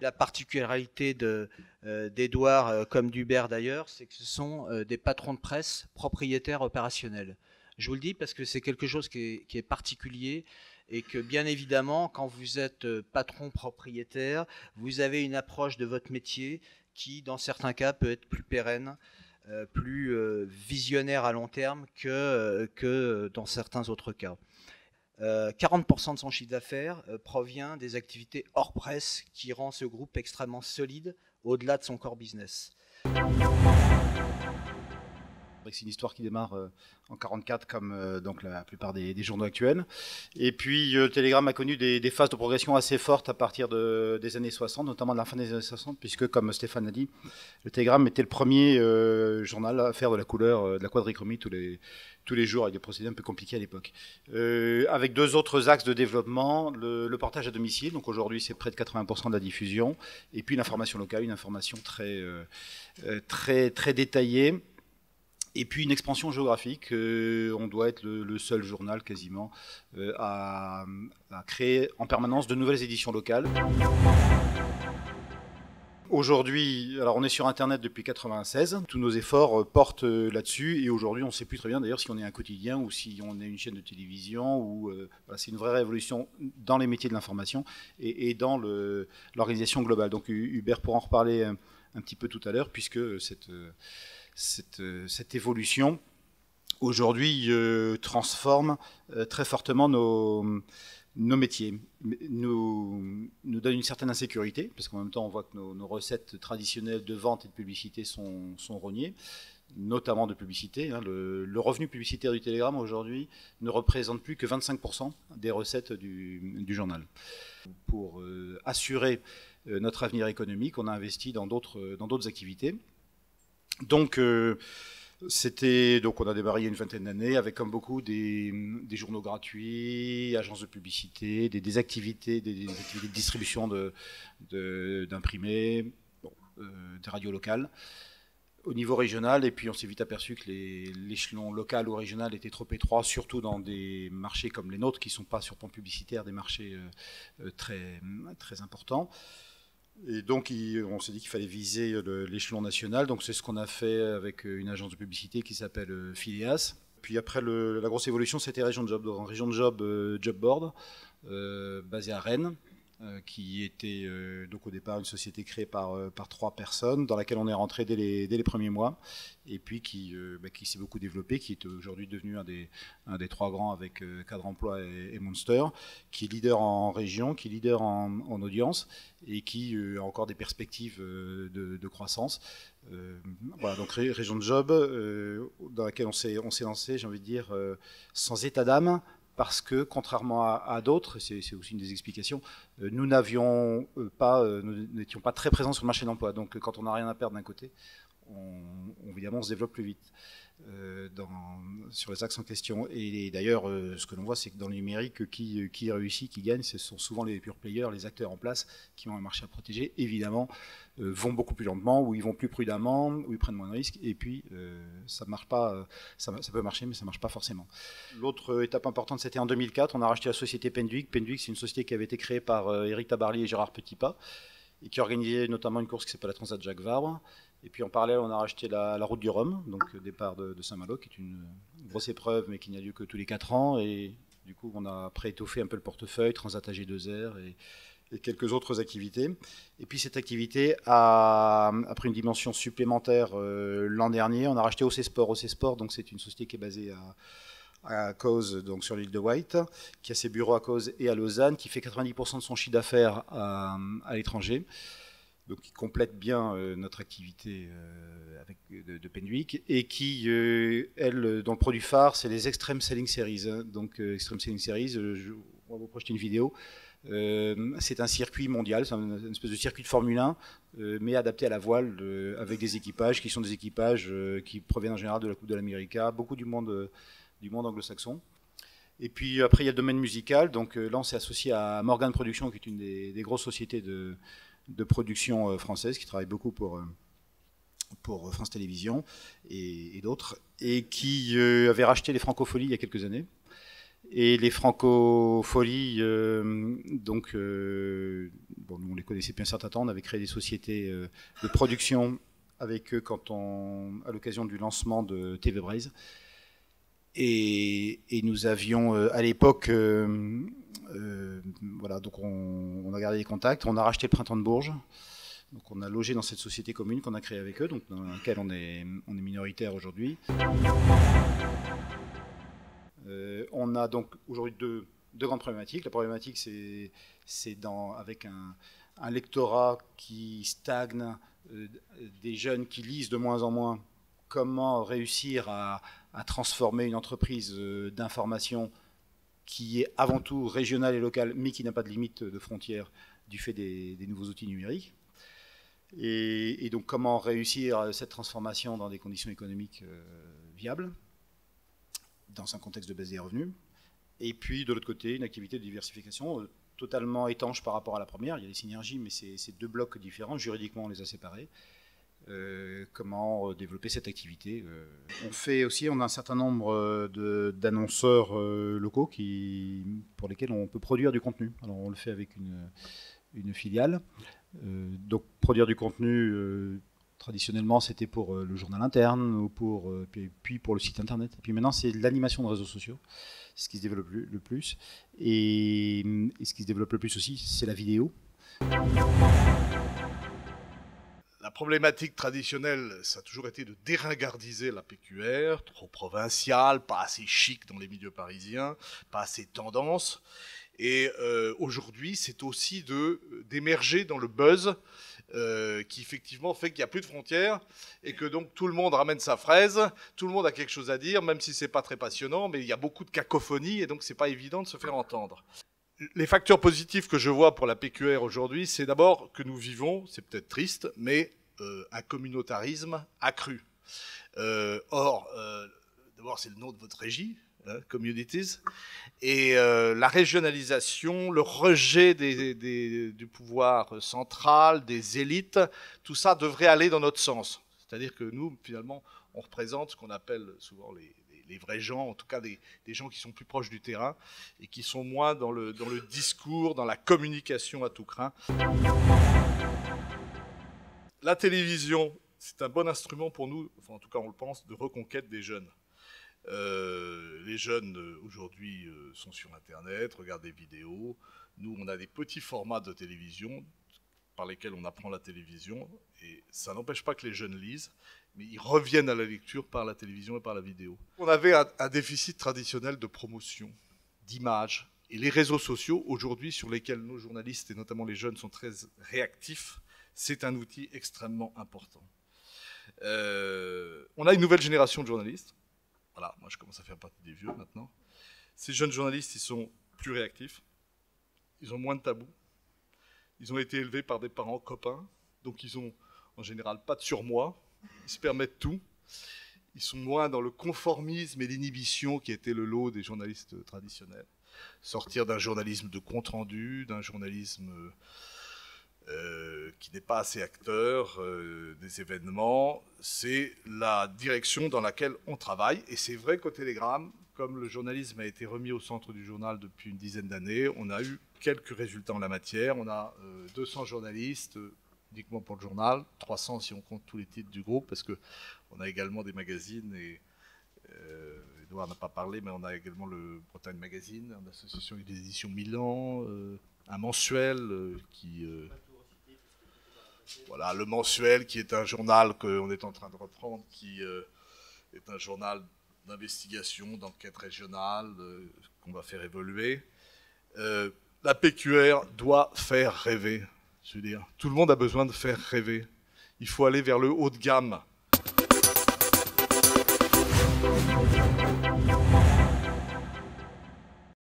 La particularité d'Édouard, comme d'Hubert d'ailleurs, c'est que ce sont des patrons de presse propriétaires opérationnels. Je vous le dis parce que c'est quelque chose qui est particulier et que bien évidemment, quand vous êtes patron propriétaire, vous avez une approche de votre métier qui, dans certains cas, peut être plus pérenne, plus visionnaire à long terme que dans certains autres cas. 40% de son chiffre d'affaires provient des activités hors presse qui rend ce groupe extrêmement solide au-delà de son core business. C'est une histoire qui démarre en 1944 comme donc la plupart des journaux actuels. Et puis le Télégramme a connu des phases de progression assez fortes à partir des années 60, notamment de la fin des années 60, puisque comme Stéphane a dit, le Télégramme était le premier journal à faire de la couleur, de la quadrichromie tous les jours, avec des procédés un peu compliqués à l'époque. Avec deux autres axes de développement, le portage à domicile, donc aujourd'hui c'est près de 80% de la diffusion, et puis l'information locale, une information très détaillée. Et puis une expansion géographique, on doit être le seul journal quasiment à créer en permanence de nouvelles éditions locales. Aujourd'hui, alors on est sur Internet depuis 1996, tous nos efforts portent là-dessus et aujourd'hui on ne sait plus très bien d'ailleurs si on est un quotidien ou si on est une chaîne de télévision ou voilà, c'est une vraie révolution dans les métiers de l'information et dans l'organisation globale. Donc Hubert pourra en reparler un petit peu tout à l'heure puisque cette évolution aujourd'hui transforme très fortement nos métiers, nous donne une certaine insécurité, parce qu'en même temps on voit que nos recettes traditionnelles de vente et de publicité sont rognées, notamment de publicité. Hein. Le revenu publicitaire du Télégramme aujourd'hui ne représente plus que 25% des recettes du journal. Pour assurer notre avenir économique, on a investi dans d'autres activités. Donc, on a démarré il y a une vingtaine d'années avec, comme beaucoup, des journaux gratuits, agences de publicité, des activités de distribution d'imprimés, des radios locales au niveau régional. Et puis, on s'est vite aperçu que l'échelon local ou régional était trop étroit, surtout dans des marchés comme les nôtres, qui ne sont pas sur plan publicitaire, des marchés très importants. Et donc, on s'est dit qu'il fallait viser l'échelon national. Donc, c'est ce qu'on a fait avec une agence de publicité qui s'appelle Phileas. Puis après, la grosse évolution, c'était Région de Job. Donc, en Région de Job, Job Board, basé à Rennes, qui était donc au départ une société créée par 3 personnes, dans laquelle on est rentré dès les premiers mois, et puis qui s'est beaucoup développé, qui est aujourd'hui devenu un des 3 grands avec Cadre Emploi et Monster, qui est leader en région, qui est leader en audience, et qui a encore des perspectives de croissance. Voilà, donc Région de Job, dans laquelle on s'est lancé, j'ai envie de dire, sans état d'âme, parce que contrairement à d'autres, c'est aussi une des explications, nous n'étions pas très présents sur le marché de l'emploi. Donc quand on n'a rien à perdre d'un côté, évidemment on se développe plus vite sur les axes en question. Et d'ailleurs, ce que l'on voit, c'est que dans le numérique, qui réussit, qui gagne, ce sont souvent les pure players, les acteurs en place, qui ont un marché à protéger, évidemment, vont beaucoup plus lentement, ou ils vont plus prudemment, ou ils prennent moins de risques, et puis ça marche pas, ça peut marcher, mais ça marche pas forcément. L'autre étape importante, c'était en 2004, on a racheté la société Pendwick. Pendwick, c'est une société qui avait été créée par Éric Tabarly et Gérard Petitpas, et qui organisait notamment une course qui s'appelle la Transat Jacques Vabre. Et puis en parallèle, on a racheté la Route du Rhum, donc départ de Saint-Malo, qui est une grosse épreuve, mais qui n'a lieu que tous les 4 ans. Et du coup, on a après étoffé un peu le portefeuille, Transat AG2R et quelques autres activités. Et puis cette activité a pris une dimension supplémentaire l'an dernier. On a racheté OC Sport. OC Sport, donc c'est une société qui est basée à Causes, donc sur l'île de Wight, qui a ses bureaux à Causes et à Lausanne, qui fait 90% de son chiffre d'affaires à l'étranger. Donc qui complète bien notre activité de Pendwick, et qui, elle, dont le produit phare, c'est les Extreme Sailing Series. Hein. Donc Extreme Sailing Series, on va vous projeter une vidéo. C'est un circuit mondial, c'est une espèce de circuit de Formule 1, mais adapté à la voile, avec des équipages qui sont des équipages qui proviennent en général de la Coupe de l'Amérique, beaucoup du monde anglo-saxon. Et puis après, il y a le domaine musical. Donc là, on s'est associé à Morgan Productions, qui est une des grosses sociétés de production française, qui travaille beaucoup pour France Télévisions et d'autres, et qui avait racheté les Francopholies il y a quelques années. Et les Francopholies, donc, bon, nous on les connaissait depuis un certain temps, on avait créé des sociétés de production avec eux à l'occasion du lancement de TV Braise. Et nous avions à l'époque, voilà, donc on a gardé les contacts, on a racheté le Printemps de Bourges, donc on a logé dans cette société commune qu'on a créée avec eux, donc dans laquelle on est minoritaire aujourd'hui. On a donc aujourd'hui deux grandes problématiques. La problématique, c'est avec un lectorat qui stagne, des jeunes qui lisent de moins en moins, comment réussir à transformer une entreprise d'information qui est avant tout régionale et locale, mais qui n'a pas de limite de frontières du fait des nouveaux outils numériques. Et donc comment réussir cette transformation dans des conditions économiques viables, dans un contexte de baisse des revenus. Et puis de l'autre côté, une activité de diversification totalement étanche par rapport à la première. Il y a des synergies, mais c'est deux blocs différents. Juridiquement, on les a séparés. Comment développer cette activité. On a un certain nombre d'annonceurs locaux pour lesquels on peut produire du contenu. Alors on le fait avec une filiale. Donc produire du contenu, traditionnellement c'était pour le journal interne ou puis pour le site internet. Et puis maintenant c'est l'animation de réseaux sociaux, c'est ce qui se développe le plus. Et ce qui se développe le plus aussi, c'est la vidéo. La problématique traditionnelle, ça a toujours été de déringardiser la PQR, trop provinciale, pas assez chic dans les milieux parisiens, pas assez tendance. Et aujourd'hui, c'est aussi d'émerger dans le buzz qui effectivement fait qu'il n'y a plus de frontières et que donc tout le monde ramène sa fraise, tout le monde a quelque chose à dire, même si c'est pas très passionnant, mais il y a beaucoup de cacophonie et donc c'est pas évident de se faire entendre. Les facteurs positifs que je vois pour la PQR aujourd'hui, c'est d'abord que nous vivons, c'est peut-être triste, mais un communautarisme accru. D'abord, c'est le nom de votre régie, Communities, et la régionalisation, le rejet du pouvoir central, des élites, tout ça devrait aller dans notre sens. C'est-à-dire que nous, finalement, on représente ce qu'on appelle souvent les vrais gens, en tout cas des gens qui sont plus proches du terrain et qui sont moins dans le discours, dans la communication à tout crin. La télévision, c'est un bon instrument pour nous, enfin en tout cas on le pense, de reconquête des jeunes. Les jeunes aujourd'hui sont sur Internet, regardent des vidéos. Nous, on a des petits formats de télévision par lesquels on apprend la télévision. Et ça n'empêche pas que les jeunes lisent, mais ils reviennent à la lecture par la télévision et par la vidéo. On avait un déficit traditionnel de promotion, d'image. Et les réseaux sociaux, aujourd'hui, sur lesquels nos journalistes, et notamment les jeunes, sont très réactifs, c'est un outil extrêmement important. On a une nouvelle génération de journalistes. Voilà, moi je commence à faire partie des vieux maintenant. Ces jeunes journalistes, ils sont plus réactifs, ils ont moins de tabous, ils ont été élevés par des parents copains, donc ils ont en général pas de surmoi, ils se permettent tout, ils sont moins dans le conformisme et l'inhibition qui était le lot des journalistes traditionnels. Sortir d'un journalisme de compte-rendu, d'un journalisme qui n'est pas assez acteur des événements, c'est la direction dans laquelle on travaille. Et c'est vrai qu'au Télégramme, comme le journalisme a été remis au centre du journal depuis une dizaine d'années, on a eu quelques résultats en la matière. On a 200 journalistes uniquement pour le journal, 300 si on compte tous les titres du groupe, parce qu'on a également des magazines, et Edouard n'a pas parlé, mais on a également le Bretagne Magazine, en association avec des éditions Milan, un mensuel qui... Voilà, le mensuel qui est un journal qu'on est en train de reprendre, qui est un journal d'investigation, d'enquête régionale, qu'on va faire évoluer. La PQR doit faire rêver. Je veux dire, tout le monde a besoin de faire rêver. Il faut aller vers le haut de gamme.